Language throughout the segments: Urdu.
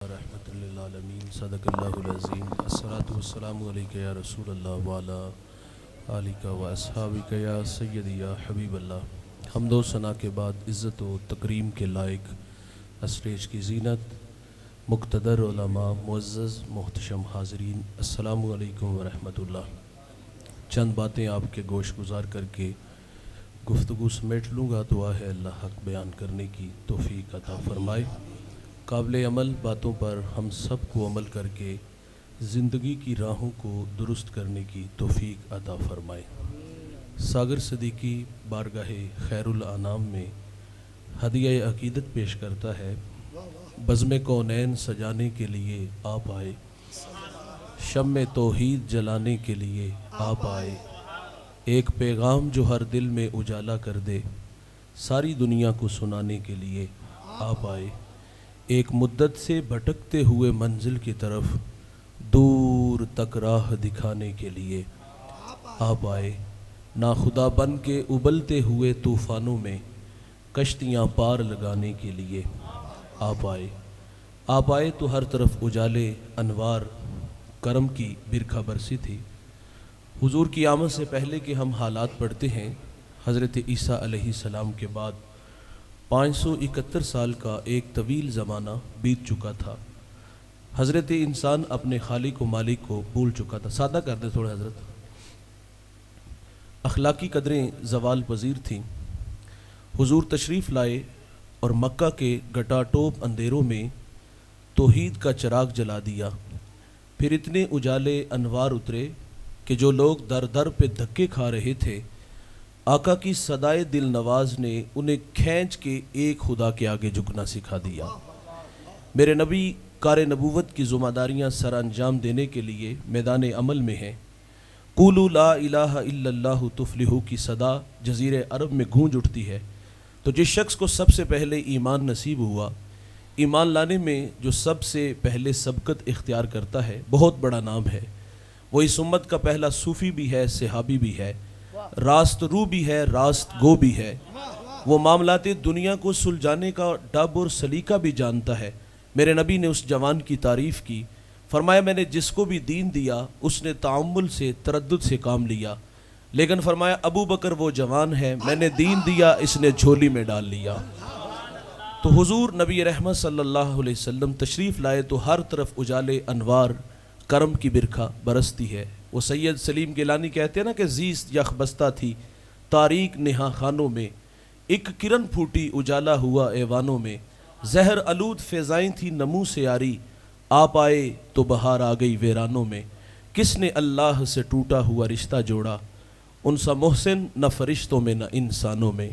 رحمۃ للعالمین صدق اللہ العظیم الصلاۃ والسلام علیک یا رسول اللہ وعلی آلک و اصحابک یا سیدی یا حبیب اللہ۔ حمد و ثنا کے بعد عزت و تکریم کے لائق اسٹیج کی زینت، مقتدر علماء، معزز محتشم حاضرین، السلام علیکم ورحمۃ اللہ۔ چند باتیں آپ کے گوش گزار کر کے گفتگو سمیٹ لوں گا۔ دعا ہے اللہ حق بیان کرنے کی توفیق عطا فرمائے۔ قابل عمل باتوں پر ہم سب کو عمل کر کے زندگی کی راہوں کو درست کرنے کی توفیق عطا فرمائے۔ ساگر صدیقی بارگاہ خیر الانام میں ہدیہ عقیدت پیش کرتا ہے۔ بزم کونین سجانے کے لیے آپ آئے، شمع توحید جلانے کے لیے آپ آئے، ایک پیغام جو ہر دل میں اجالا کر دے، ساری دنیا کو سنانے کے لیے آپ آئے، ایک مدت سے بھٹکتے ہوئے منزل کی طرف دور تک راہ دکھانے کے لیے آپ آئے، ناخدا بن کے ابلتے ہوئے طوفانوں میں کشتیاں پار لگانے کے لیے آپ آئے۔ آپ آئے تو ہر طرف اجالے انوار کرم کی برکھا برسی تھی۔ حضور کی آمد سے پہلے کہ ہم حالات پڑھتے ہیں، حضرت عیسیٰ علیہ السلام کے بعد 571 سال کا ایک طویل زمانہ بیت چکا تھا۔ حضرت انسان اپنے خالق و مالک کو بھول چکا تھا۔ سادہ کر دیں تھوڑے حضرت۔ اخلاقی قدریں زوال پذیر تھیں۔ حضور تشریف لائے اور مکہ کے گٹا ٹوپ اندھیروں میں توحید کا چراغ جلا دیا۔ پھر اتنے اجالے انوار اترے کہ جو لوگ در در پہ دھکے کھا رہے تھے، آقا کی صدائے دل نواز نے انہیں کھینچ کے ایک خدا کے آگے جھکنا سکھا دیا۔ میرے نبی کار نبوت کی ذمہ داریاں سر انجام دینے کے لیے میدان عمل میں ہیں۔ قولوا لا الہ الا اللہ تفلحوا کی صدا جزیرے عرب میں گونج اٹھتی ہے، تو جس شخص کو سب سے پہلے ایمان نصیب ہوا، ایمان لانے میں جو سب سے پہلے سبقت اختیار کرتا ہے، بہت بڑا نام ہے۔ وہ اس امت کا پہلا صوفی بھی ہے، صحابی بھی ہے، راست رو بھی ہے، راست گو بھی ہے۔ وہ معاملات دنیا کو سلجھانے کا ڈب اور سلیقہ بھی جانتا ہے۔ میرے نبی نے اس جوان کی تعریف کی، فرمایا میں نے جس کو بھی دین دیا اس نے تعامل سے، تردد سے کام لیا، لیکن فرمایا ابو بکر وہ جوان ہے، میں نے دین دیا اس نے جھولی میں ڈال لیا۔ تو حضور نبی رحمت صلی اللہ علیہ وسلم تشریف لائے تو ہر طرف اجالے انوار کرم کی برکھا برستی ہے۔ وہ سید سلیم گیلانی کہتے ہیں نا کہ زیست یخ بستہ تھی تاریک نہا خانوں میں، ایک کرن پھوٹی اجالا ہوا ایوانوں میں، زہر آلود فضائیں تھی نمو سے یاری، آپ آئے تو بہار آ گئی ویرانوں میں، کس نے اللہ سے ٹوٹا ہوا رشتہ جوڑا، ان سا محسن نہ فرشتوں میں نہ انسانوں میں۔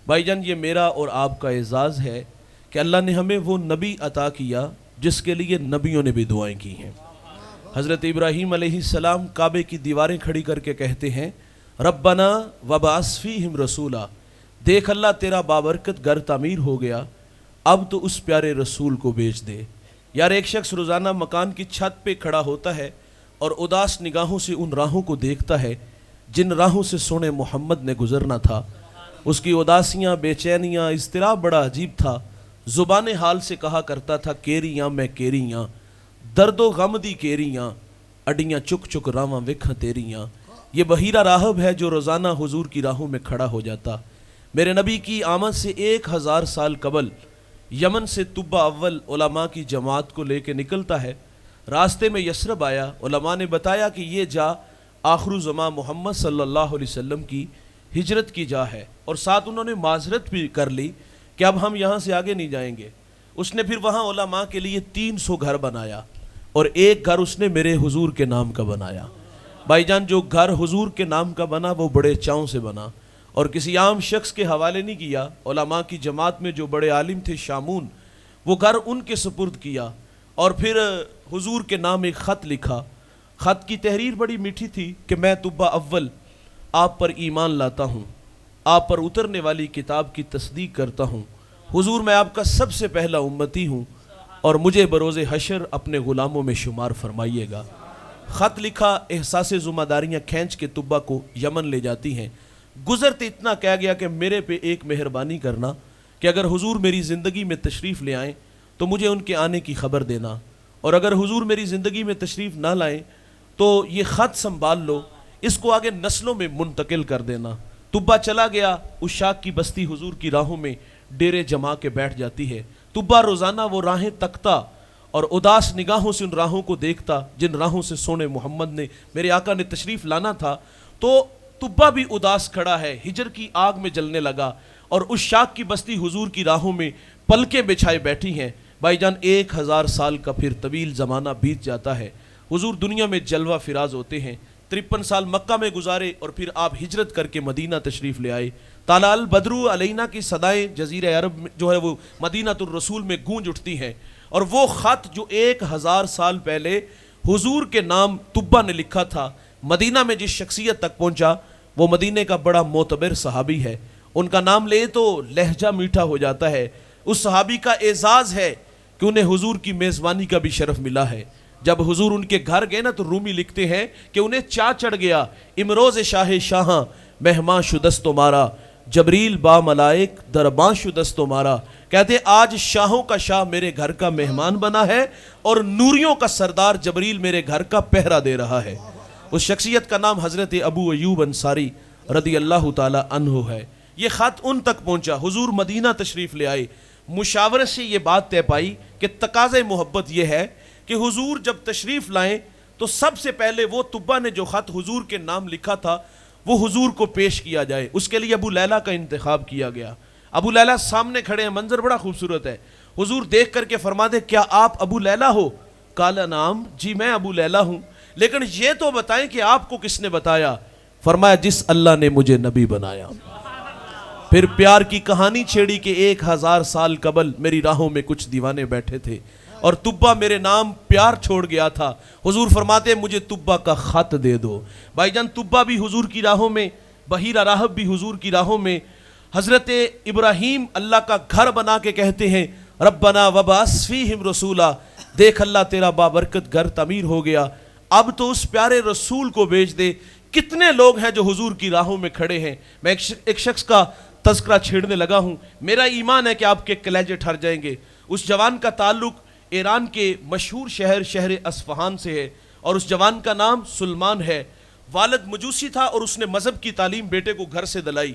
بھائی جان، یہ میرا اور آپ کا اعزاز ہے کہ اللہ نے ہمیں وہ نبی عطا کیا جس کے لیے نبیوں نے بھی دعائیں کی ہیں۔ حضرت ابراہیم علیہ السلام کعبے کی دیواریں کھڑی کر کے کہتے ہیں، ربنا وبعث فیہم رسولا، دیکھ اللہ تیرا بابرکت گھر تعمیر ہو گیا، اب تو اس پیارے رسول کو بھیج دے۔ یار ایک شخص روزانہ مکان کی چھت پہ کھڑا ہوتا ہے اور اداس نگاہوں سے ان راہوں کو دیکھتا ہے جن راہوں سے سونے محمد نے گزرنا تھا۔ اس کی اداسیاں، بے چینیاں، اضطراب بڑا عجیب تھا۔ زبان حال سے کہا کرتا تھا کیریاں میں کیریاں، درد و غم دی کیریاں، اڈیاں چک چک راواں وکھاں تیریاں۔ یہ بحیرہ راہب ہے جو روزانہ حضور کی راہوں میں کھڑا ہو جاتا۔ میرے نبی کی آمد سے 1000 سال قبل یمن سے طبہ اول علماء کی جماعت کو لے کے نکلتا ہے۔ راستے میں یثرب آیا، علماء نے بتایا کہ یہ جا آخر الزماں محمد صلی اللہ علیہ وسلم کی ہجرت کی جا ہے، اور ساتھ انہوں نے معذرت بھی کر لی کہ اب ہم یہاں سے آگے نہیں جائیں گے۔ اس نے پھر وہاں علماء کے لیے 300 گھر بنایا اور ایک گھر اس نے میرے حضور کے نام کا بنایا۔ بھائی جان، جو گھر حضور کے نام کا بنا وہ بڑے چاؤں سے بنا اور کسی عام شخص کے حوالے نہیں کیا۔ علماء کی جماعت میں جو بڑے عالم تھے شامون، وہ گھر ان کے سپرد کیا اور پھر حضور کے نام ایک خط لکھا۔ خط کی تحریر بڑی میٹھی تھی کہ میں طبہ اول آپ پر ایمان لاتا ہوں، آپ پر اترنے والی کتاب کی تصدیق کرتا ہوں، حضور میں آپ کا سب سے پہلا امتی ہوں اور مجھے بروز حشر اپنے غلاموں میں شمار فرمائیے گا۔ خط لکھا، احساس ذمہ داریاں کھینچ کے طبہ کو یمن لے جاتی ہیں۔ گزرتے اتنا کہہ گیا کہ میرے پہ ایک مہربانی کرنا کہ اگر حضور میری زندگی میں تشریف لے آئیں تو مجھے ان کے آنے کی خبر دینا، اور اگر حضور میری زندگی میں تشریف نہ لائیں تو یہ خط سنبھال لو، اس کو آگے نسلوں میں منتقل کر دینا۔ طبا چلا گیا، اس شاخ کی بستی حضور کی راہوں میں ڈیرے جما کے بیٹھ جاتی ہے۔ طبا روزانہ وہ راہیں تکتا اور اداس نگاہوں سے ان راہوں کو دیکھتا جن راہوں سے سونے محمد نے، میرے آقا نے تشریف لانا تھا۔ تو طبا بھی اداس کھڑا ہے، ہجر کی آگ میں جلنے لگا، اور اس شاخ کی بستی حضور کی راہوں میں پلکیں بچھائے بیٹھی ہیں۔ بھائی جان 1000 سال کا پھر طویل زمانہ بیت جاتا ہے، حضور دنیا میں جلوہ فراز ہوتے ہیں۔ 53 سال مکہ میں گزارے اور پھر آپ ہجرت کر کے مدینہ تشریف لے آئے۔ طلع البدر علینا کی صدائیں جزیرہ عرب میں جو ہے وہ مدینہ الرسول میں گونج اٹھتی ہیں، اور وہ خط جو 1000 سال پہلے حضور کے نام طبا نے لکھا تھا، مدینہ میں جس شخصیت تک پہنچا وہ مدینہ کا بڑا معتبر صحابی ہے۔ ان کا نام لے تو لہجہ میٹھا ہو جاتا ہے۔ اس صحابی کا اعزاز ہے کہ انہیں حضور کی میزبانی کا بھی شرف ملا ہے۔ جب حضور ان کے گھر گئے نا تو رومی لکھتے ہیں کہ انہیں چاہ چڑھ گیا، امروز شاہ شاہاں مہمان شدست تمہارا، جبریل با ملائک درباں شدست تمہارا۔ کہتے ہیں آج شاہوں کا شاہ میرے گھر کا مہمان بنا ہے، اور نوریوں کا سردار جبریل میرے گھر کا پہرا دے رہا ہے۔ اس شخصیت کا نام حضرت ابو ایوب انصاری رضی اللہ تعالی عنہ ہے۔ یہ خط ان تک پہنچا، حضور مدینہ تشریف لے آئے۔ مشاورت سے یہ بات طے پائی کہ تقاضۂ محبت یہ ہے کہ حضور جب تشریف لائیں تو سب سے پہلے وہ طبا نے جو خط حضور کے نام لکھا تھا وہ حضور کو پیش کیا جائے۔ اس کے لیے ابو لیلہ کا انتخاب کیا گیا۔ ابو لیلہ سامنے کھڑے ہیں، منظر بڑا خوبصورت ہے۔ حضور دیکھ کر کے فرما دے کیا آپ ابو لیلہ ہو؟ قال نعم، جی میں ابو لیلہ ہوں، لیکن یہ تو بتائیں کہ آپ کو کس نے بتایا؟ فرمایا جس اللہ نے مجھے نبی بنایا۔ پھر پیار کی کہانی چھیڑی کہ 1000 سال قبل میری راہوں میں کچھ دیوانے بیٹھے تھے اور طبا میرے نام پیار چھوڑ گیا تھا۔ حضور فرماتے مجھے طبا کا خط دے دو۔ بھائی جان طبا بھی حضور کی راہوں میں، بحیرہ راہب بھی حضور کی راہوں میں۔ حضرت ابراہیم اللہ کا گھر بنا کے کہتے ہیں ربنا وبعث فیہم رسولا، دیکھ اللہ تیرا بابرکت گھر تعمیر ہو گیا، اب تو اس پیارے رسول کو بھیج دے۔ کتنے لوگ ہیں جو حضور کی راہوں میں کھڑے ہیں۔ میں ایک شخص کا تذکرہ چھیڑنے لگا ہوں، میرا ایمان ہے کہ آپ کے کلیجے ٹھر جائیں گے۔ اس جوان کا تعلق ایران کے مشہور شہر اصفہان سے ہے، اور اس جوان کا نام سلمان ہے۔ والد مجوسی تھا اور اس نے مذہب کی تعلیم بیٹے کو گھر سے دلائی۔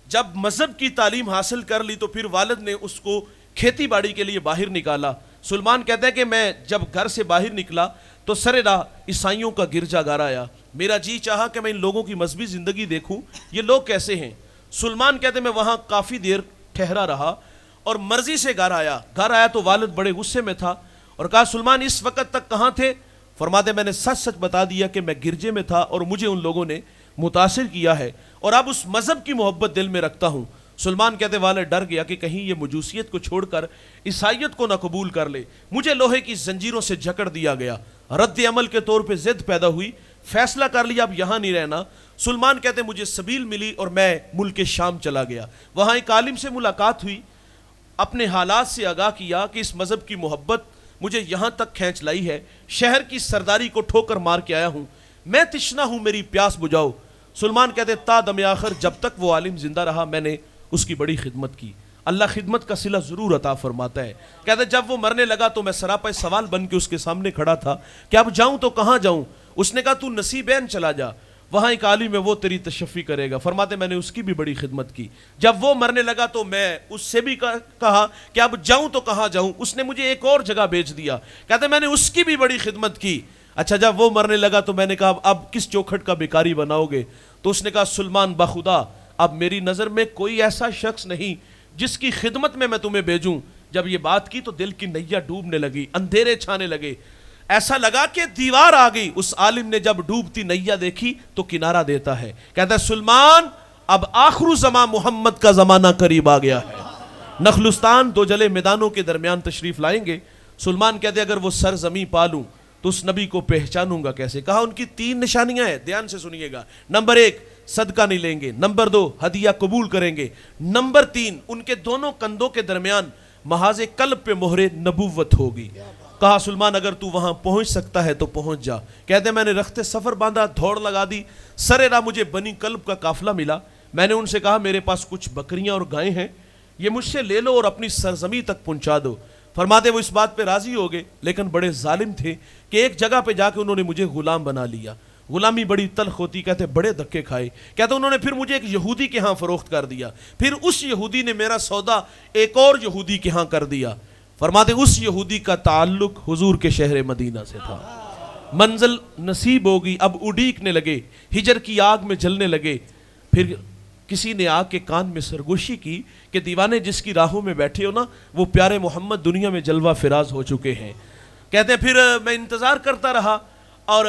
جب مذہب کی تعلیم حاصل کر لی تو پھر والد نے اس کو کھیتی باڑی کے لیے باہر نکالا۔ سلمان کہتا ہے کہ میں جب گھر سے باہر نکلا تو سر راہ عیسائیوں کا گرجا گھر آیا، میرا جی چاہا کہ میں ان لوگوں کی مذہبی زندگی دیکھوں، یہ لوگ کیسے ہیں۔ سلمان کہتے ہیں میں وہاں کافی دیر ٹھہرا رہا اور مرضی سے گھر آیا تو والد بڑے غصے میں تھا اور کہا سلمان اس وقت تک کہاں تھے؟ فرماتے میں نے سچ سچ بتا دیا کہ میں گرجے میں تھا اور مجھے ان لوگوں نے متاثر کیا ہے اور اب اس مذہب کی محبت دل میں رکھتا ہوں۔ سلمان کہتے والد ڈر گیا کہ کہیں یہ مجوسیت کو چھوڑ کر عیسائیت کو نہ قبول کر لے۔ مجھے لوہے کی زنجیروں سے جکڑ دیا گیا، رد عمل کے طور پہ ضد پیدا ہوئی، فیصلہ کر لیا اب یہاں نہیں رہنا۔ سلمان کہتے مجھے سبیل ملی اور میں ملک شام چلا گیا، وہاں ایک عالم سے ملاقات ہوئی، اپنے حالات سے آگاہ کیا کہ اس مذہب کی محبت مجھے یہاں تک کھینچ لائی ہے، شہر کی سرداری کو ٹھوکر مار کے آیا ہوں، میں تشنا ہوں، میری پیاس بجھاؤ۔ سلمان کہتے تا دم آخر جب تک وہ عالم زندہ رہا میں نے اس کی بڑی خدمت کی، اللہ خدمت کا صلہ ضرور عطا فرماتا ہے۔ کہتے جب وہ مرنے لگا تو میں سراپا سوال بن کے اس کے سامنے کھڑا تھا کہ اب جاؤں تو کہاں جاؤں؟ اس نے کہا تو نصیبین چلا جا، وہاں ایک عالم ہے وہ تیری تشفی کرے گا۔ فرماتے میں نے اس کی بھی بڑی خدمت کی۔ جب وہ مرنے لگا تو میں اس سے بھی کہا کہ اب جاؤں تو کہاں جاؤں؟ اس نے مجھے ایک اور جگہ بھیج دیا۔ کہتے میں نے اس کی بھی بڑی خدمت کی۔ اچھا جب وہ مرنے لگا تو میں نے کہا اب کس چوکھٹ کا بیکاری بناؤ گے؟ تو اس نے کہا سلمان بخدا اب میری نظر میں کوئی ایسا شخص نہیں جس کی خدمت میں تمہیں بھیجوں۔ جب یہ بات کی تو دل کی نیا ڈوبنے لگی، اندھیرے چھانے لگے، ایسا لگا کہ دیوار آ گئی۔ اس عالم نے جب ڈوبتی نیا دیکھی تو کنارہ دیتا ہے، کہتا ہے سلمان اب آخر زمان محمد کا زمانہ قریب آ گیا ہے۔ نخلستان دو جلے میدانوں کے درمیان تشریف لائیں گے۔ سلمان کہتے اگر وہ سرزمین پالوں تو اس نبی کو پہچانوں گا کیسے؟ کہا ان کی 3 نشانیاں ہیں، دھیان سے سنیے گا۔ نمبر 1 صدقہ نہیں لیں گے، نمبر 2 ہدیہ قبول کریں گے، نمبر 3 ان کے دونوں کندھوں کے درمیان محاذ قلب پہ مہر نبوت ہوگی۔ کہا سلمان اگر تو وہاں پہنچ سکتا ہے تو پہنچ جا۔ کہتے میں نے رخت سفر باندھا، دوڑ لگا دی، سر راہ مجھے بنی کلب کا قافلہ ملا۔ میں نے ان سے کہا میرے پاس کچھ بکریاں اور گائیں ہیں، یہ مجھ سے لے لو اور اپنی سرزمین تک پہنچا دو۔ فرماتے وہ اس بات پہ راضی ہو گئے، لیکن بڑے ظالم تھے کہ ایک جگہ پہ جا کے انہوں نے مجھے غلام بنا لیا. غلامی بڑی تلخ ہوتی، کہتے بڑے دھکے کھائے. کہتے انہوں نے پھر مجھے ایک یہودی کے ہاں فروخت کر دیا، پھر اس یہودی نے میرا سودا ایک اور یہودی کے ہاں کر دیا. فرماتے اس یہودی کا تعلق حضور کے شہر مدینہ سے تھا. منزل نصیب ہوگی، اب اڈیکنے لگے، ہجر کی آگ میں جلنے لگے. پھر کسی نے آگ کے کان میں سرگوشی کی کہ دیوانے جس کی راہوں میں بیٹھے ہو نا، وہ پیارے محمد دنیا میں جلوہ فراز ہو چکے ہیں. کہتے ہیں پھر میں انتظار کرتا رہا، اور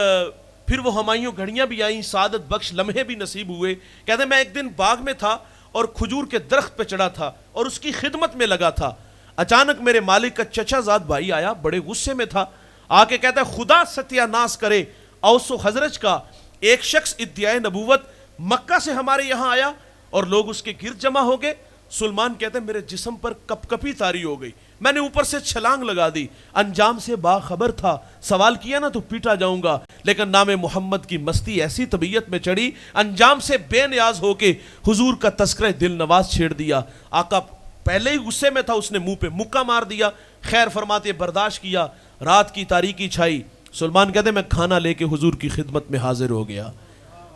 پھر وہ ہمایوں گھڑیاں بھی آئیں، سعادت بخش لمحے بھی نصیب ہوئے. کہتے ہیں میں ایک دن باغ میں تھا اور کھجور کے درخت پہ چڑھا تھا اور اس کی خدمت میں لگا تھا. اچانک میرے مالک کا چچا زاد بھائی آیا، بڑے غصے میں تھا. آ کے کہتا ہے خدا ستیہ ناس کرے، اوس و خزرج کا ایک شخص ادعائے نبوت مکہ سے ہمارے یہاں آیا اور لوگ اس کے گرد جمع ہو گئے. سلمان کہتے ہیں میرے جسم پر کپ کپی طاری ہو گئی، میں نے اوپر سے چھلانگ لگا دی. انجام سے باخبر تھا، سوال کیا نا تو پیٹا جاؤں گا، لیکن نام محمد کی مستی ایسی طبیعت میں چڑھی، انجام سے بے نیاز ہو کے حضور کا تذکرہ دل نواز چھیڑ دیا. آقا پہلے ہی غصے میں تھا، اس نے منہ پہ مکہ مار دیا. خیر فرماتے برداشت کیا، رات کی تاریکی چھائی. سلمان کہتے میں کھانا لے کے حضور کی خدمت میں حاضر ہو گیا.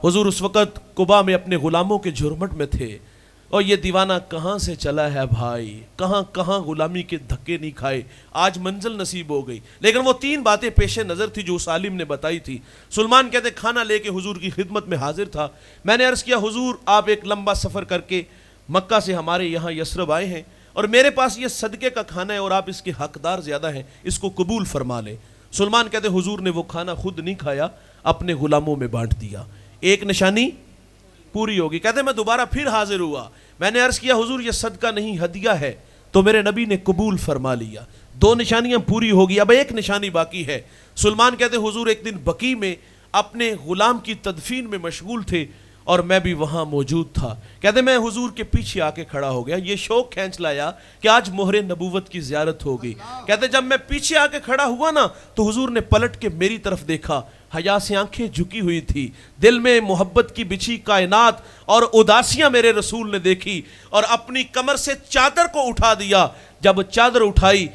حضور اس وقت قبا میں اپنے غلاموں کے جھرمٹ میں تھے، اور یہ دیوانہ کہاں سے چلا ہے بھائی، کہاں کہاں غلامی کے دھکے نہیں کھائے. آج منزل نصیب ہو گئی، لیکن وہ تین باتیں پیش نظر تھی جو اس عالم نے بتائی تھی. سلمان کہتے کھانا لے کے حضور کی خدمت میں حاضر تھا. میں نے عرض کیا حضور آپ ایک لمبا سفر کر کے مکہ سے ہمارے یہاں یثرب آئے ہیں، اور میرے پاس یہ صدقے کا کھانا ہے اور آپ اس کے حقدار زیادہ ہیں، اس کو قبول فرما لیں. سلمان کہتے حضور نے وہ کھانا خود نہیں کھایا، اپنے غلاموں میں بانٹ دیا. ایک نشانی پوری ہوگی. کہتے میں دوبارہ پھر حاضر ہوا، میں نے عرض کیا حضور یہ صدقہ نہیں ہدیہ ہے، تو میرے نبی نے قبول فرما لیا. دو نشانیاں پوری ہوگی، اب ایک نشانی باقی ہے. سلمان کہتے حضور ایک دن بقیع میں اپنے غلام کی تدفین میں مشغول تھے اور میں بھی وہاں موجود تھا. کہتے میں حضور کے پیچھے آ کے کھڑا ہو گیا، یہ شوق کھینچ لایا کہ آج مہر نبوت کی زیارت ہوگی. کہتے جب میں پیچھے آ کے کھڑا ہوا نا تو حضور نے پلٹ کے میری طرف دیکھا، حیا سے آنکھیں جھکی ہوئی تھی، دل میں محبت کی بچھی کائنات اور اداسیاں میرے رسول نے دیکھی، اور اپنی کمر سے چادر کو اٹھا دیا. جب چادر اٹھائی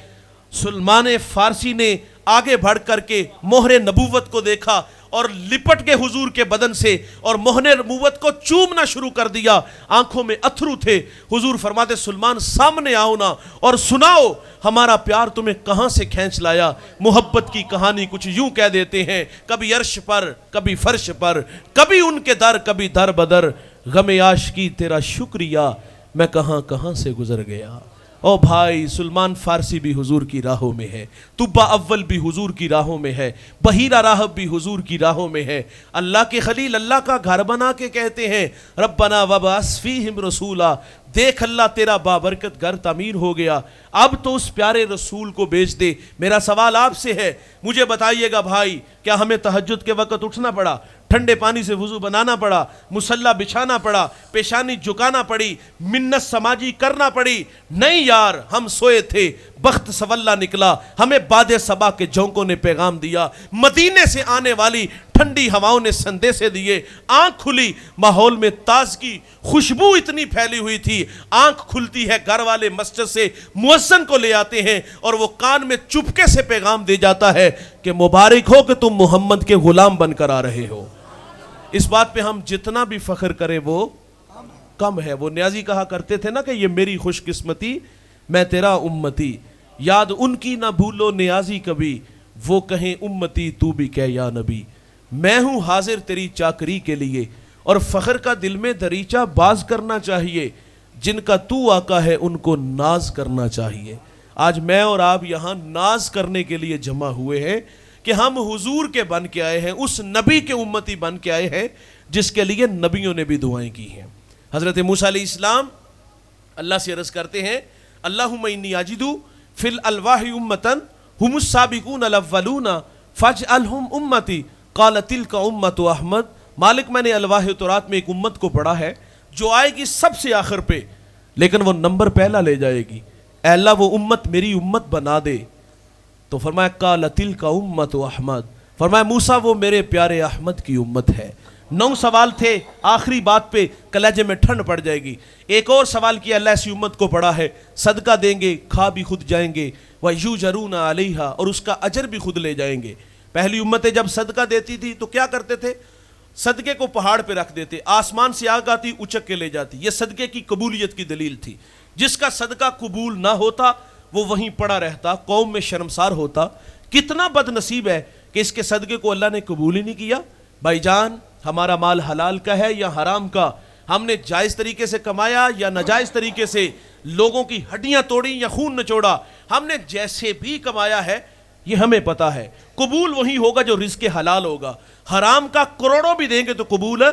سلمان فارسی نے آگے بڑھ کر کے مہر نبوت کو دیکھا اور لپٹ کے حضور کے بدن سے اور مہر نبوت کو چومنا شروع کر دیا. آنکھوں میں اتھرو تھے. حضور فرماتے سلمان سامنے آؤ نا اور سناؤ ہمارا پیار تمہیں کہاں سے کھینچ لایا. محبت کی کہانی کچھ یوں کہہ دیتے ہیں، کبھی عرش پر کبھی فرش پر، کبھی ان کے در کبھی در بدر، غم عاشقی تیرا شکریہ میں کہاں کہاں سے گزر گیا. او بھائی سلمان فارسی بھی حضور کی راہوں میں ہے، طبہ اول بھی حضور کی راہوں میں ہے، بحیرہ راہب بھی حضور کی راہوں میں ہے. اللہ کے خلیل اللہ کا گھر بنا کے کہتے ہیں ربنا وبعث فیہم رسولا. دیکھ اللہ تیرا بابرکت گھر تعمیر ہو گیا، اب تو اس پیارے رسول کو بھیج دے. میرا سوال آپ سے ہے، مجھے بتائیے گا بھائی، کیا ہمیں تہجد کے وقت اٹھنا پڑا، ٹھنڈے پانی سے وضو بنانا پڑا، مصلی بچھانا پڑا، پیشانی جھکانا پڑی، منت سماجی کرنا پڑی؟ نہیں یار، ہم سوئے تھے، بخت سولہ نکلا، ہمیں باد صبا کے جھونکوں نے پیغام دیا، مدینے سے آنے والی ٹھنڈی ہواؤں نے سندیسے دیے. آنکھ کھلی، ماحول میں تازگی خوشبو اتنی پھیلی ہوئی تھی. آنکھ کھلتی ہے، گھر والے مسجد سے مؤذن کو لے آتے ہیں اور وہ کان میں چپکے سے پیغام دے جاتا ہے کہ مبارک ہو کہ تم محمد کے غلام بن کر آ رہے ہو. اس بات پہ ہم جتنا بھی فخر کریں وہ کم ہے. وہ نیازی کہا کرتے تھے نا کہ یہ میری خوش قسمتی میں تیرا امتی، یاد ان کی نہ بھولو نیازی کبھی، وہ کہیں امتی تو بھی کہ یا نبی. میں ہوں حاضر تیری چاکری کے لیے، اور فخر کا دل میں دریچہ باز کرنا چاہیے. جن کا تو آقا ہے ان کو ناز کرنا چاہیے. آج میں اور آپ یہاں ناز کرنے کے لیے جمع ہوئے ہیں کہ ہم حضور کے بن کے آئے ہیں، اس نبی کے امتی بن کے آئے ہیں جس کے لیے نبیوں نے بھی دعائیں کی ہیں. حضرت موسیٰ علیہ السلام اللہ سے عرض کرتے ہیں اللہم انی اجدو فی الالواح امتن ہم السابقون الاولون فاجعلہم امتی قال تلک امت احمد. مالک میں نے الواح تورات میں ایک امت کو پڑھا ہے جو آئے گی سب سے آخر پہ، لیکن وہ نمبر پہلا لے جائے گی. اے اللہ وہ امت میری امت بنا دے. تو فرمایا قال تلک امت احمد، فرمایا موسیٰ وہ میرے پیارے احمد کی امت ہے. 9 سوال تھے، آخری بات پہ کلیجے میں ٹھنڈ پڑ جائے گی۔ ایک اور سوال کیا اللہ ایسی امت کو پڑا ہے صدقہ دیں گے، کھا بھی خود جائیں گے، وَيُجَرُونَ عَلَيْهَا، اور اس کا اجر بھی خود لے جائیں گے۔ پہلی امتیں جب صدقہ دیتی تھی تو کیا کرتے تھے؟ صدقے کو پہاڑ پہ رکھ دیتے، آسمان سے آگ آتی اچک کے لے جاتی۔ یہ صدقے کی قبولیت کی دلیل تھی۔ جس کا صدقہ قبول نہ ہوتا وہ وہیں پڑا رہتا، قوم میں شرمسار ہوتا۔ کتنا بد نصیب ہے کہ اس کے صدقے کو اللہ نے قبول ہی نہیں کیا۔ بھائی جان، ہمارا مال حلال کا ہے یا حرام کا؟ ہم نے جائز طریقے سے کمایا یا ناجائز طریقے سے؟ لوگوں کی ہڈیاں توڑی یا خون نچوڑا؟ ہم نے جیسے بھی کمایا ہے یہ ہمیں پتا ہے، قبول وہی ہوگا جو رزق حلال ہوگا۔ حرام کا کروڑوں بھی دیں گے تو قبول ہے۔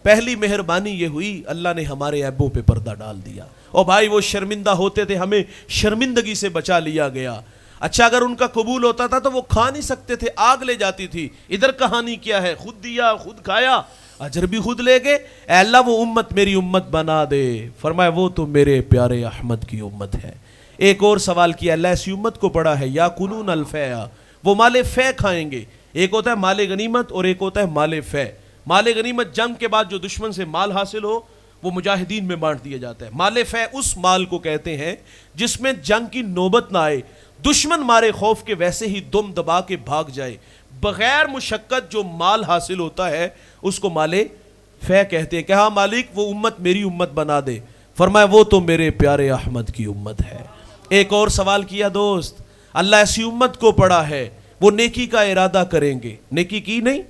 پہلی مہربانی یہ ہوئی اللہ نے ہمارے عیبوں پہ پردہ ڈال دیا۔ اور بھائی وہ شرمندہ ہوتے تھے، ہمیں شرمندگی سے بچا لیا گیا۔ اچھا اگر ان کا قبول ہوتا تھا تو وہ کھا نہیں سکتے تھے، آگ لے جاتی تھی۔ ادھر کہانی کیا ہے؟ خود دیا، خود کھایا، اجر بھی خود لے گئے۔ اے اللہ وہ امت میری امت بنا دے۔ فرمایا وہ تو میرے پیارے احمد کی امت ہے۔ ایک اور سوال کیا اللہ ایسی امت کو پڑا ہے یاکلون الفیع، وہ مال فے کھائیں گے۔ ایک ہوتا ہے مال غنیمت اور ایک ہوتا ہے مال فے۔ مال غنیمت جنگ کے بعد جو دشمن سے مال حاصل ہو وہ مجاہدین میں بانٹ دیا جاتا ہے۔ مال فے اس مال کو کہتے ہیں جس میں جنگ کی نوبت نہ آئے، دشمن مارے خوف کے ویسے ہی دم دبا کے بھاگ جائے، بغیر مشقت جو مال حاصل ہوتا ہے اس کو مال فے کہتے ہیں۔ کہ ہاں مالک وہ امت میری امت بنا دے۔ فرمایا وہ تو میرے پیارے احمد کی امت ہے۔ ایک اور سوال کیا دوست، اللہ ایسی امت کو پڑا ہے وہ نیکی کا ارادہ کریں گے، نیکی کی نہیں،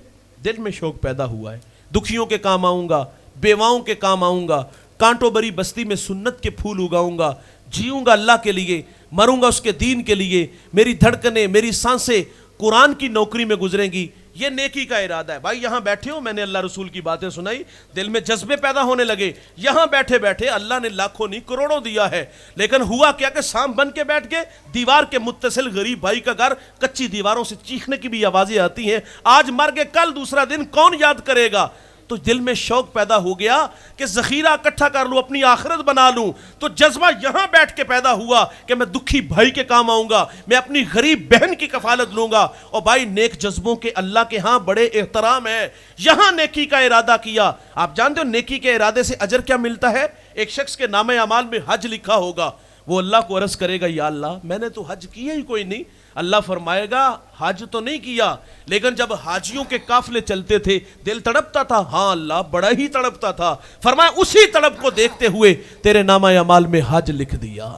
دل میں شوق پیدا ہوا ہے، دکھیوں کے کام آؤں گا، بیواؤں کے کام آؤں گا، کانٹوں بری بستی میں سنت کے پھول اگاؤں گا، جیوں گا اللہ کے لیے، مروں گا اس کے دین کے لیے، میری دھڑکنیں میری سانسیں قرآن کی نوکری میں گزریں گی۔ یہ نیکی کا ارادہ ہے۔ بھائی یہاں بیٹھے ہو، میں نے اللہ رسول کی باتیں سنائی، دل میں جذبے پیدا ہونے لگے۔ یہاں بیٹھے بیٹھے اللہ نے لاکھوں نہیں کروڑوں دیا ہے، لیکن ہوا کیا کہ سانپ بن کے بیٹھ گئے۔ دیوار کے متصل غریب بھائی کا گھر، کچی دیواروں سے چیخنے کی بھی آوازیں آتی ہیں، آج مر گئے کل دوسرا دن کون یاد کرے گا؟ تو دل میں شوق پیدا ہو گیا کہ ذخیرہ اکٹھا کر لوں، اپنی آخرت بنا لوں۔ تو جذبہ یہاں بیٹھ کے پیدا ہوا کہ میں دکھی بھائی کے کام آؤں گا، میں اپنی غریب بہن کی کفالت لوں گا۔ اور بھائی نیک جذبوں کے اللہ کے ہاں بڑے احترام ہے۔ یہاں نیکی کا ارادہ کیا۔ آپ جانتے ہو نیکی کے ارادے سے اجر کیا ملتا ہے؟ ایک شخص کے نامہ اعمال میں حج لکھا ہوگا، وہ اللہ کو عرض کرے گا یا اللہ میں نے تو حج کیا ہی کوئی نہیں۔ اللہ فرمائے گا حج تو نہیں کیا، لیکن جب حاجیوں کے قافلے چلتے تھے دل تڑپتا تھا؟ ہاں اللہ بڑا ہی تڑپتا تھا۔ فرمایا اسی تڑپ کو دیکھتے ہوئے تیرے نامہ اعمال میں حج لکھ دیا۔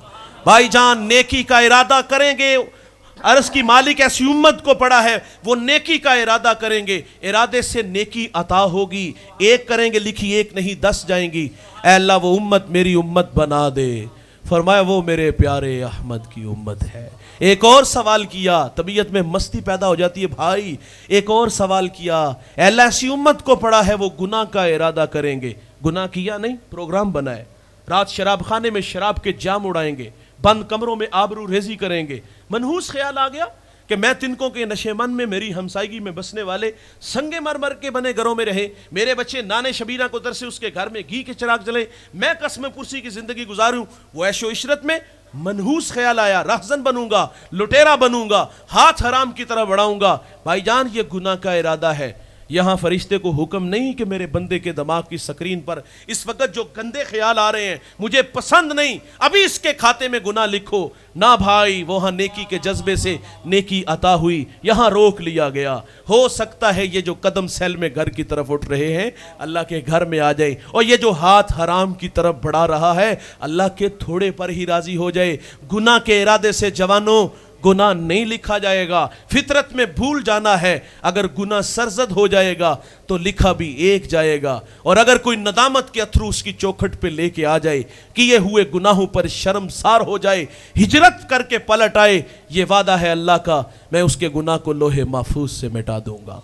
بھائی جان نیکی کا ارادہ کریں گے، عرض کی مالک ایسی امت کو پڑا ہے وہ نیکی کا ارادہ کریں گے، ارادے سے نیکی عطا ہوگی۔ ایک کریں گے لکھی ایک نہیں 10 جائیں گی۔ اے اللہ وہ امت میری امت بنا دے۔ فرمایا وہ میرے پیارے احمد کی امت ہے۔ ایک اور سوال کیا، طبیعت میں مستی پیدا ہو جاتی ہے بھائی۔ ایک اور سوال کیا، اے اللہ ایسی امت کو پڑا ہے وہ گناہ کا ارادہ کریں گے، گناہ کیا نہیں، پروگرام بنائے، رات شراب خانے میں شراب کے جام اڑائیں گے، بند کمروں میں آبرو ریزی کریں گے۔ منحوس خیال آ گیا کہ میں تنکوں کے نشے من میں میری ہمسائیگی میں بسنے والے سنگے مرمر کے بنے گھروں میں رہیں، میرے بچے نانے شبینہ کو درسے اس کے گھر میں گھی کے چراغ جلیں، میں قصم پرسی کی زندگی گزاروں۔ وہ عیش و عشرت میں منحوس خیال آیا، رہزن بنوں گا، لٹیرا بنوں گا، ہاتھ حرام کی طرف بڑھاؤں گا۔ بھائی جان یہ گناہ کا ارادہ ہے۔ یہاں فرشتے کو حکم نہیں کہ میرے بندے کے دماغ کی سکرین پر اس وقت جو گندے خیال آ رہے ہیں مجھے پسند نہیں، ابھی اس کے کھاتے میں گناہ لکھو۔ نہ بھائی وہاں نیکی کے جذبے سے نیکی عطا ہوئی، یہاں روک لیا گیا۔ ہو سکتا ہے یہ جو قدم سیل میں گھر کی طرف اٹھ رہے ہیں اللہ کے گھر میں آ جائے، اور یہ جو ہاتھ حرام کی طرف بڑھا رہا ہے اللہ کے تھوڑے پر ہی راضی ہو جائے۔ گناہ کے ارادے سے جوانوں گناہ نہیں لکھا جائے گا، فطرت میں بھول جانا ہے۔ اگر گناہ سرزد ہو جائے گا تو لکھا بھی ایک جائے گا، اور اگر کوئی ندامت کے اتھرو اس کی چوکھٹ پہ لے کے آ جائے، کیے ہوئے گناہوں پر شرمسار ہو جائے، ہجرت کر کے پلٹ آئے، یہ وعدہ ہے اللہ کا میں اس کے گناہ کو لوح محفوظ سے مٹا دوں گا۔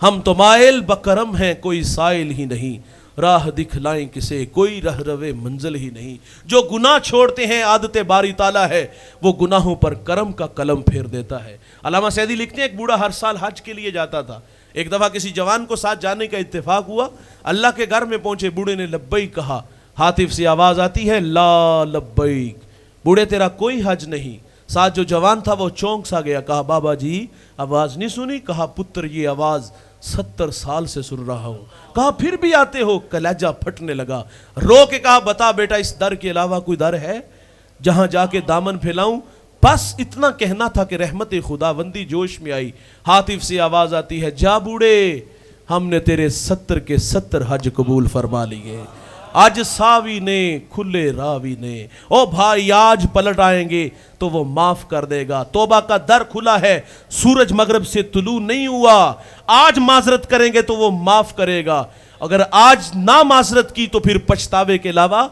ہم تو مائل بکرم ہیں کوئی سائل ہی نہیں، راہ دکھلائیں کسے کوئی رہ روے منزل ہی نہیں۔ جو گناہ چھوڑتے ہیں عادت باری تعالیٰ ہے، وہ گناہوں پر کرم کا قلم پھیر دیتا ہے۔ علامہ سعدی لکھتے ہیں ایک بوڑھا ہر سال حج کے لیے جاتا تھا۔ ایک دفعہ کسی جوان کو ساتھ جانے کا اتفاق ہوا، اللہ کے گھر میں پہنچے، بوڑھے نے لبیک کہا، ہاتف سے آواز آتی ہے لا لبیک، بوڑھے تیرا کوئی حج نہیں، ساتھ جو جوان تھا وہ چونک سا گیا، کہا بابا جی آواز نہیں سنی؟ کہا پتر یہ آواز 70 سال سے سن رہا ہوں۔ کہا پھر بھی آتے ہو؟ کلیجہ پھٹنے لگا، رو کے کہا بتا بیٹا اس در کے علاوہ کوئی در ہے جہاں جا کے دامن پھیلاؤں؟ بس اتنا کہنا تھا کہ رحمت خداوندی جوش میں آئی۔ ہاتف سے آواز آتی ہے جا بوڑھے ہم نے تیرے 70 کے 70 حج قبول فرما لیے، آج ساوی نے کھلے راوی نے، او بھائی آج پلٹ آئیں گے تو وہ معاف کر دے گا۔ توبہ کا در کھلا ہے، سورج مغرب سے طلوع نہیں ہوا، آج معذرت کریں گے تو وہ معاف کرے گا، اگر آج نہ معذرت کی تو پھر پچھتاوے کے علاوہ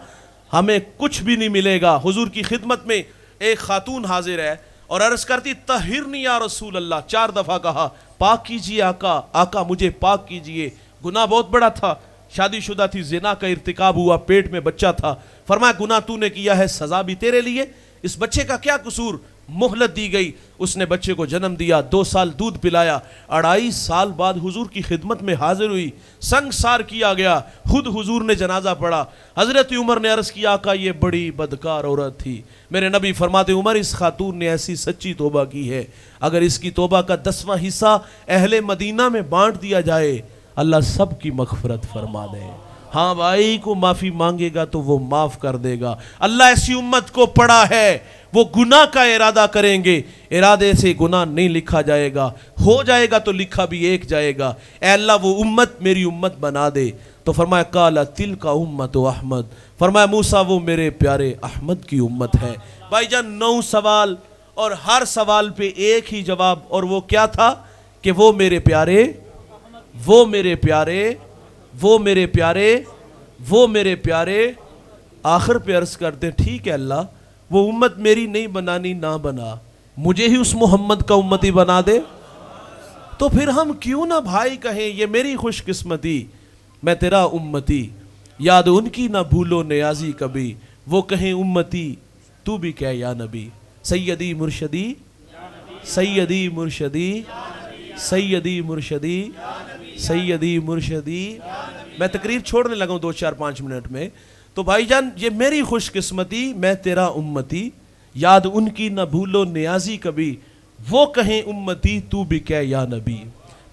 ہمیں کچھ بھی نہیں ملے گا۔ حضور کی خدمت میں ایک خاتون حاضر ہے اور عرض کرتی طہرنی یا رسول اللہ، 4 دفعہ کہا پاک کیجئے آقا، آقا مجھے پاک کیجئے۔ گناہ بہت بڑا تھا، شادی شدہ تھی، زنا کا ارتکاب ہوا، پیٹ میں بچہ تھا۔ فرمایا گناہ تو نے کیا ہے، سزا بھی تیرے لیے، اس بچے کا کیا قصور؟ مہلت دی گئی، اس نے بچے کو جنم دیا، 2 سال دودھ پلایا، 2.5 سال بعد حضور کی خدمت میں حاضر ہوئی، سنگسار کیا گیا، خود حضور نے جنازہ پڑھا۔ حضرت عمر نے عرض کیا آقا یہ بڑی بدکار عورت تھی۔ میرے نبی فرماتے عمر اس خاتون نے ایسی سچی توبہ کی ہے، اگر اس کی توبہ کا 10واں حصہ اہل مدینہ میں بانٹ دیا جائے اللہ سب کی مغفرت فرما دے۔ ہاں بھائی کو معافی مانگے گا تو وہ معاف کر دے گا۔ اللہ ایسی امت کو پڑا ہے وہ گناہ کا ارادہ کریں گے، ارادے سے گناہ نہیں لکھا جائے گا، ہو جائے گا تو لکھا بھی ایک جائے گا۔ اے اللہ وہ امت میری امت بنا دے۔ تو فرمایا قال تلک امت احمد، فرمایا موسیٰ وہ میرے پیارے احمد کی امت ہے۔ بھائی جان 9 سوال اور ہر سوال پہ ایک ہی جواب، اور وہ کیا تھا کہ وہ میرے پیارے، وہ میرے پیارے، وہ میرے پیارے، وہ میرے پیارے۔ آخر پہ عرض کرتے ہیں ٹھیک ہے اللہ وہ امت میری نہیں بنانی نہ بنا، مجھے ہی اس محمد کا امتی بنا دے۔ تو پھر ہم کیوں نہ بھائی کہیں یہ میری خوش قسمتی، میں تیرا امتی، یاد ان کی نہ بھولو نیازی کبھی، وہ کہیں امتی تو بھی کہہ یا نبی۔ سیدی مرشدی، سیدی مرشدی، سیدی مرشدی، سیدی مرشدی۔ میں تقریر چھوڑنے لگا ہوں 2-4-5 منٹ میں۔ تو بھائی جان یہ میری خوش قسمتی، میں تیرا امتی، یاد ان کی نہ بھولو نیازی کبھی، وہ کہیں امتی تو بھی کہہ یا نبی۔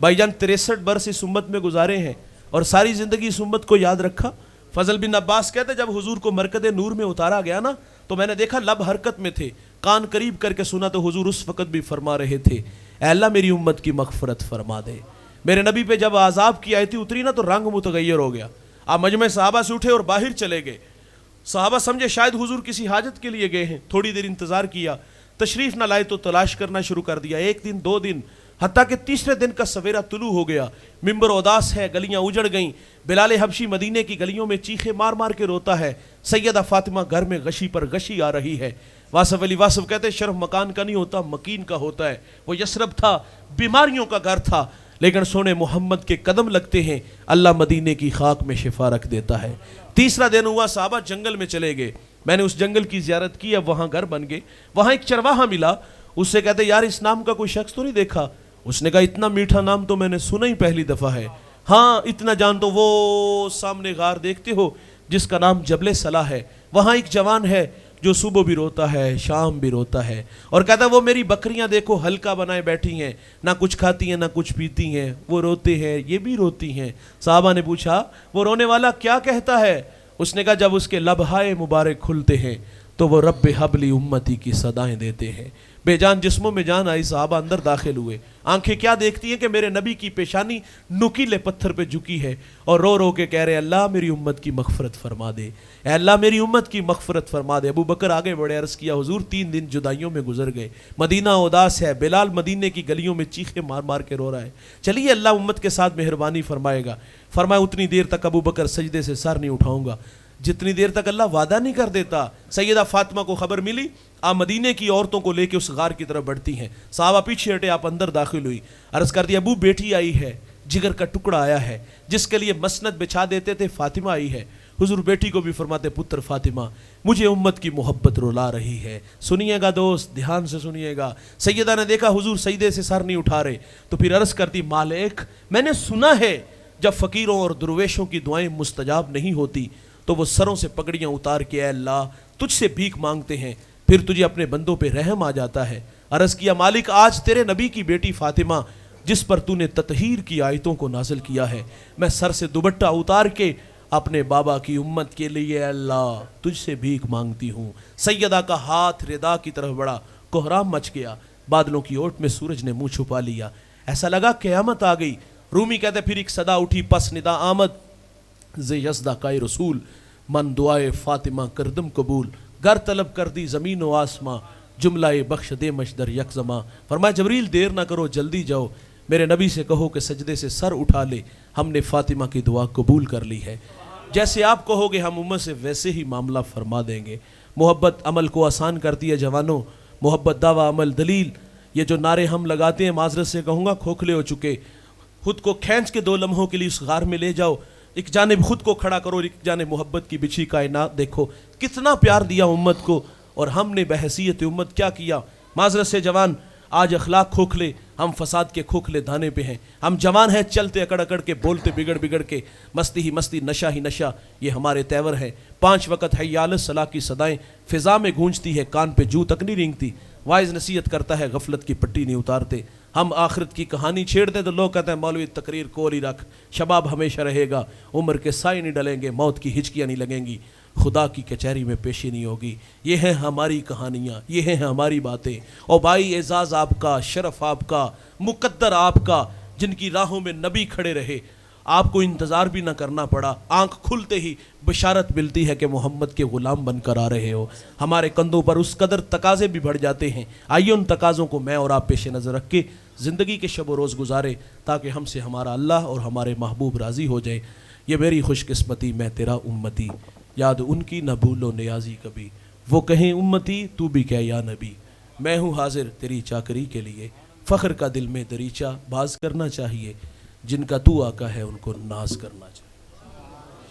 بھائی جان 63 برس اس امت میں گزارے ہیں اور ساری زندگی اس امت کو یاد رکھا۔ فضل بن عباس کہتے جب حضور کو مرکز نور میں اتارا گیا نا تو میں نے دیکھا لب حرکت میں تھے، کان قریب کر کے سنا تو حضور اس وقت بھی فرما رہے تھے اے اللہ میری امت کی مغفرت فرما دے۔ میرے نبی پہ جب عذاب کی آیت اتری نا تو رنگ متغیر ہو گیا، آپ مجمع صحابہ سے اٹھے اور باہر چلے گئے۔ صحابہ سمجھے شاید حضور کسی حاجت کے لیے گئے ہیں، تھوڑی دیر انتظار کیا، تشریف نہ لائے تو تلاش کرنا شروع کر دیا، 1 دن 2 دن، حتیٰ کہ تیسرے دن کا سویرا طلوع ہو گیا، ممبر اداس ہے، گلیاں اجڑ گئیں، بلال حبشی مدینے کی گلیوں میں چیخے مار مار کے روتا ہے، سیدہ فاطمہ گھر میں غشی پر غشی آ رہی ہے۔ واصف علی واصف کہتے ہیں شرف مکان کا نہیں ہوتا مکین کا ہوتا ہے، وہ یثرب تھا، بیماریوں کا گھر تھا، لیکن سونے محمد کے قدم لگتے ہیں اللہ مدینے کی خاک میں شفا رکھ دیتا ہے۔ تیسرا دن ہوا صحابہ جنگل میں چلے گئے، میں نے اس جنگل کی زیارت کی، اب وہاں گھر بن گئے، وہاں ایک چرواہا ملا، اس سے کہتے یار اس نام کا کوئی شخص تو نہیں دیکھا؟ اس نے کہا اتنا میٹھا نام تو میں نے سنا ہی پہلی دفعہ ہے۔ ہاں اتنا جان تو وہ سامنے غار دیکھتے ہو جس کا نام جبل صلاح ہے، وہاں ایک جوان ہے جو صبح بھی روتا ہے شام بھی روتا ہے، اور کہتا ہے وہ میری بکریاں دیکھو ہلکا بنائے بیٹھی ہیں، نہ کچھ کھاتی ہیں نہ کچھ پیتی ہیں، وہ روتے ہیں یہ بھی روتی ہیں۔ صحابہ نے پوچھا وہ رونے والا کیا کہتا ہے؟ اس نے کہا جب اس کے لبہائے مبارک کھلتے ہیں تو وہ رب حبلی امتی کی صدائیں دیتے ہیں۔ بے جان جسموں میں جان آئی، صحابہ اندر داخل ہوئے، آنکھیں کیا دیکھتی ہیں کہ میرے نبی کی پیشانی نکیلے پتھر پہ جھکی ہے، اور رو رو کے کہہ رہے اللہ میری امت کی مغفرت فرما دے، اے اللہ میری امت کی مغفرت فرما دے۔ ابو بکر آگے بڑھے، عرض کیا حضور 3 دن جدائیوں میں گزر گئے، مدینہ اداس ہے، بلال مدینے کی گلیوں میں چیخے مار مار کے رو رہا ہے، چلیے اللہ امت کے ساتھ مہربانی فرمائے گا۔ فرمایا اتنی دیر تک ابو بکر سجدے سے سر نہیں اٹھاؤں گا جتنی دیر تک اللہ وعدہ نہیں کر دیتا۔ سیدہ فاطمہ کو خبر ملی، آپ مدینے کی عورتوں کو لے کے اس غار کی طرف بڑھتی ہیں، صحابہ پیچھے ہٹے، آپ اندر داخل ہوئی، عرض کر دیا ابو بیٹی آئی ہے، جگر کا ٹکڑا آیا ہے، جس کے لیے مسند بچھا دیتے تھے فاطمہ آئی ہے۔ حضور بیٹی کو بھی فرماتے پتر فاطمہ مجھے امت کی محبت رلا رہی ہے، سنیے گا دوست دھیان سے سنیے گا۔ سیدہ نے دیکھا حضور سجدے سے سر نہیں اٹھا رہے تو پھر عرض کرتی مالک میں نے سنا ہے جب فقیروں اور درویشوں کی دعائیں مستجاب نہیں ہوتی تو وہ سروں سے پگڑیاں اتار کے اے اللہ تجھ سے بھیک مانگتے ہیں، پھر تجھے اپنے بندوں پہ رحم آ جاتا ہے۔ عرض کیا مالک آج تیرے نبی کی بیٹی فاطمہ جس پر تو نے تطہیر کی آیتوں کو نازل کیا ہے، میں سر سے دوپٹہ اتار کے اپنے بابا کی امت کے لیے اللہ تجھ سے بھیک مانگتی ہوں۔ سیدہ کا ہاتھ ردا کی طرف بڑھا، کوہرام مچ گیا، بادلوں کی اوٹ میں سورج نے منہ چھپا لیا، ایسا لگا قیامت آ گئی۔ رومی کہتے پھر ایک صدا اٹھی، پس ندا آمد ز یزدہ کائے رسول، من دعائے فاطمہ کردم قبول، گر طلب کر دی زمین و آسماں، جملہ بخش دے مشدر یک زماں۔ فرمایا جبریل دیر نہ کرو جلدی جاؤ، میرے نبی سے کہو کہ سجدے سے سر اٹھا لے، ہم نے فاطمہ کی دعا قبول کر لی ہے، جیسے آپ کہو گے ہم امت سے ویسے ہی معاملہ فرما دیں گے۔ محبت عمل کو آسان کرتی ہے جوانوں، محبت دعویٰ عمل دلیل۔ یہ جو نعرے ہم لگاتے ہیں معذرت سے کہوں گا کھوکھلے ہو چکے، خود کو کھینچ کے 2 لمحوں کے لیے اس غار میں لے جاؤ، ایک جانب خود کو کھڑا کرو، ایک جانب محبت کی بچھی کائنات دیکھو، کتنا پیار دیا امت کو، اور ہم نے بحیثیت امت کیا کیا۔ معذرت سے جوان آج اخلاق کھوکھلے، ہم فساد کے کھوکھلے دانے پہ ہیں، ہم جوان ہیں چلتے اکڑ اکڑ کے، بولتے بگڑ کے، مستی ہی مستی نشہ ہی نشہ، یہ ہمارے تیور ہیں۔ 5 وقت حی علی الصلاح کی صدائیں فضا میں گونجتی ہے، کان پہ جو تک نہیں رینگتی، وائز نصیحت کرتا ہے غفلت کی پٹی نہیں اتارتے۔ ہم آخرت کی کہانی چھیڑتے تو لوگ کہتے ہیں مولوی تقریر کول ہی رکھ، شباب ہمیشہ رہے گا، عمر کے سائے نہیں ڈلیں گے، موت کی ہچکیاں نہیں لگیں گی، خدا کی کچہری میں پیشی نہیں ہوگی۔ یہ ہیں ہماری کہانیاں، یہ ہیں ہماری باتیں۔ اور بھائی اعزاز آپ کا، شرف آپ کا، مقدر آپ کا، جن کی راہوں میں نبی کھڑے رہے، آپ کو انتظار بھی نہ کرنا پڑا، آنکھ کھلتے ہی بشارت ملتی ہے کہ محمد کے غلام بن کر آ رہے ہو۔ ہمارے کندھوں پر اس قدر تقاضے بھی بڑھ جاتے ہیں، آئیے ان تقاضوں کو میں اور آپ پیش نظر رکھ کے زندگی کے شب و روز گزارے، تاکہ ہم سے ہمارا اللہ اور ہمارے محبوب راضی ہو جائے۔ یہ میری خوش قسمتی میں تیرا امتی، یاد ان کی نہ بھولو نیازی کبھی، وہ کہیں امتی تو بھی کہہ یا نبی، میں ہوں حاضر تیری چاکری کے لیے، فخر کا دل میں دریچہ باز کرنا چاہیے، جن کا تو آقا ہے ان کو ناز کرنا چاہیے۔